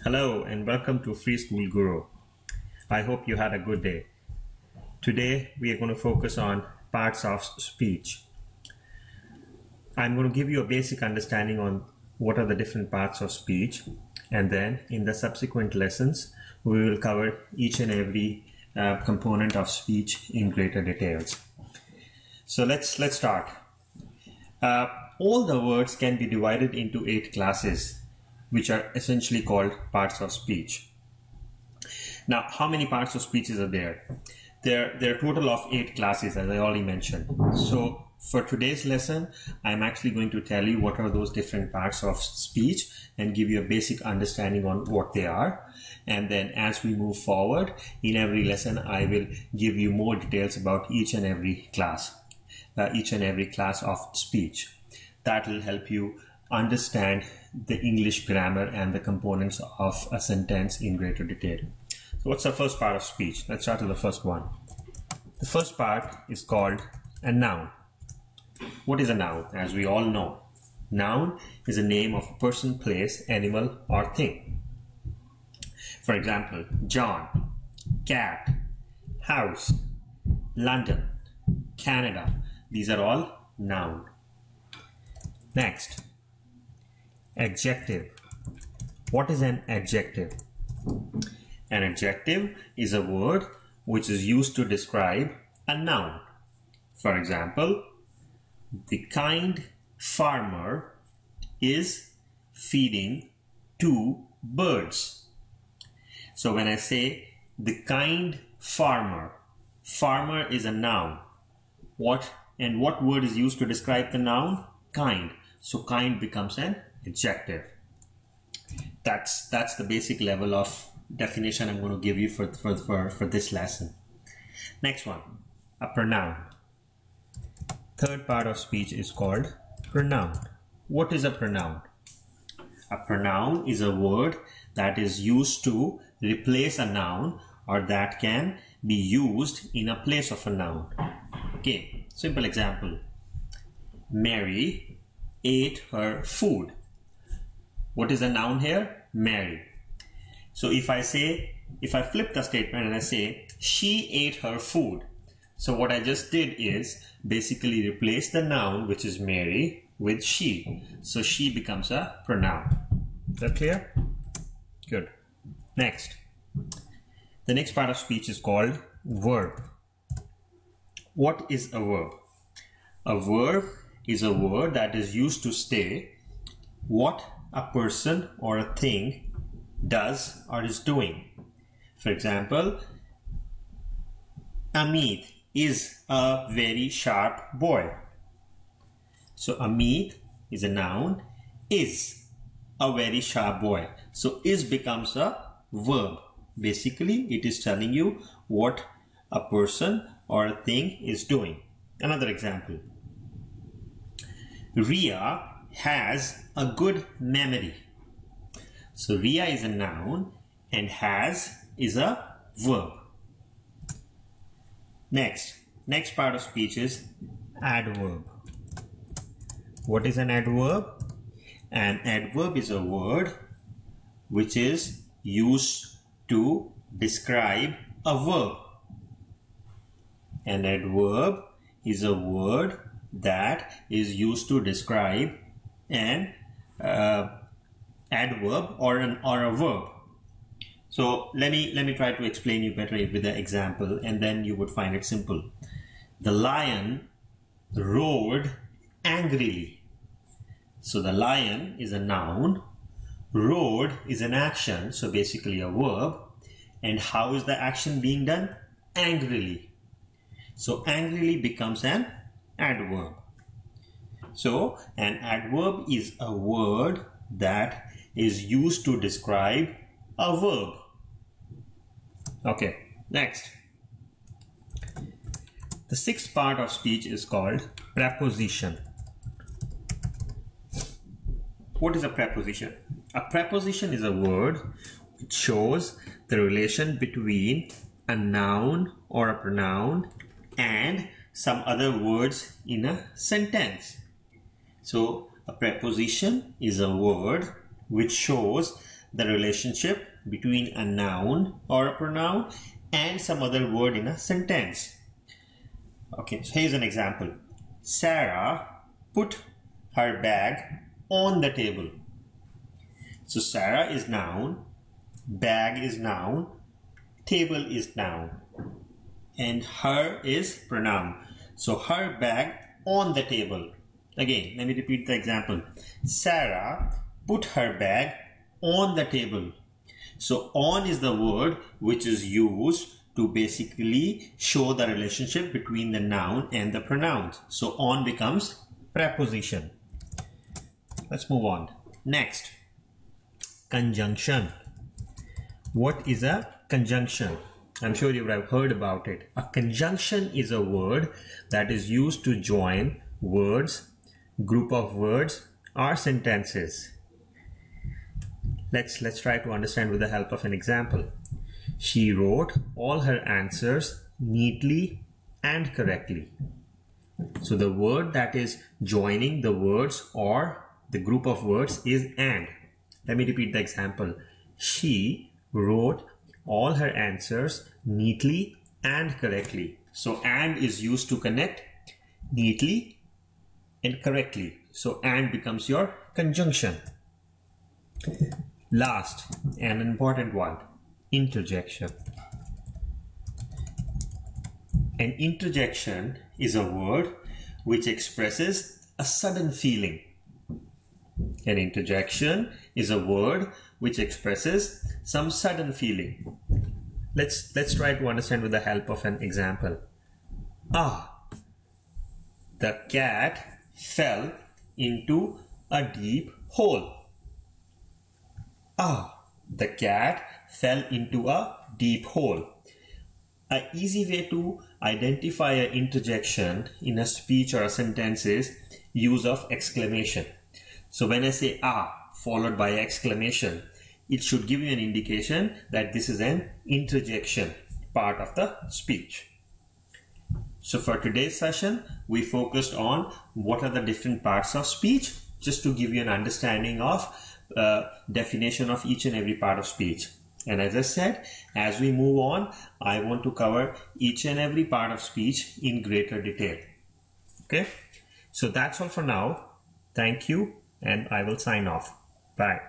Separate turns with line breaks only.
Hello and welcome to Free School Guru. I hope you had a good day. Today we are going to focus on parts of speech. I'm going to give you a basic understanding on what are the different parts of speech, and then in the subsequent lessons we will cover each and every component of speech in greater details. So let's start. All the words can be divided into 8 classes, which are essentially called parts of speech. Now, how many parts of speeches are there? There are a total of 8 classes, as I already mentioned. So for today's lesson, I'm actually going to tell you what are those different parts of speech and give you a basic understanding on what they are. And then as we move forward, in every lesson, I will give you more details about each and every class of speech. That will help you understand the English grammar and the components of a sentence in greater detail. So what's the first part of speech? Let's start with the first one. The first part is called a noun. What is a noun? As we all know, noun is a name of a person, place, animal, or thing. For example, John, cat, house, London, Canada. These are all noun. Next, adjective. What is an adjective? An adjective is a word which is used to describe a noun. For example, the kind farmer is feeding 2 birds. So when I say the kind farmer, farmer is a noun. What word is used to describe the noun? Kind. So kind becomes an adjective. That's the basic level of definition I'm going to give you for this lesson. Next one, a pronoun. Third part of speech is called pronoun. What is a pronoun? A pronoun is a word that is used to replace a noun or that can be used in a place of a noun. Okay, simple example. Mary ate her food. What is a noun here? Mary. So if I flip the statement and I say she ate her food, so what I just did is basically replace the noun, which is Mary, with she. So she becomes a pronoun. Is that clear? Good. Next. The next part of speech is called verb. What is a verb? A verb is a word that is used to state what a person or a thing does or is doing. For example, Amit is a very sharp boy. So Amit is a noun, is a very sharp boy. So is becomes a verb. Basically, it is telling you what a person or a thing is doing. Another example. Ria has a good memory. So Ria is a noun and has is a verb. Next part of speech is adverb. What is an adverb? An adverb is a word which is used to describe a verb. An adverb is a word that is used to describe an adverb or a verb. So let me try to explain you better with the example, and then you would find it simple. The lion roared angrily. So the lion is a noun, roared is an action, so basically a verb. And how is the action being done? Angrily. So angrily becomes an adverb. So an adverb is a word that is used to describe a verb. Okay, next. The 6th part of speech is called preposition. What is a preposition? A preposition is a word which shows the relation between a noun or a pronoun and some other words in a sentence. So a preposition is a word which shows the relationship between a noun or a pronoun and some other word in a sentence. Okay, so here's an example. Sarah put her bag on the table. So Sarah is noun, bag is noun, table is noun, and her is pronoun. So her bag on the table. Again, let me repeat the example. Sarah put her bag on the table. So on is the word which is used to basically show the relationship between the noun and the pronouns. So on becomes preposition. Let's move on. Next, conjunction. What is a conjunction? I'm sure you have heard about it. A conjunction is a word that is used to join words, group of words, or sentences. Let's try to understand with the help of an example. She wrote all her answers neatly and correctly. So the word that is joining the words or the group of words is and. Let me repeat the example. She wrote all her answers neatly and correctly. So and is used to connect neatly and correctly. So and becomes your conjunction. Last and an important one, interjection. An interjection is a word which expresses a sudden feeling. An interjection is a word which expresses some sudden feeling. Let's try to understand with the help of an example. The cat fell into a deep hole. The cat fell into a deep hole. An easy way to identify an interjection in a speech or a sentence is use of exclamation. So when I say followed by exclamation, it should give you an indication that this is an interjection part of the speech. So for today's session, we focused on what are the different parts of speech, just to give you an understanding of definition of each and every part of speech. And as I said, as we move on, I want to cover each and every part of speech in greater detail. Okay, so that's all for now. Thank you, and I will sign off. Bye.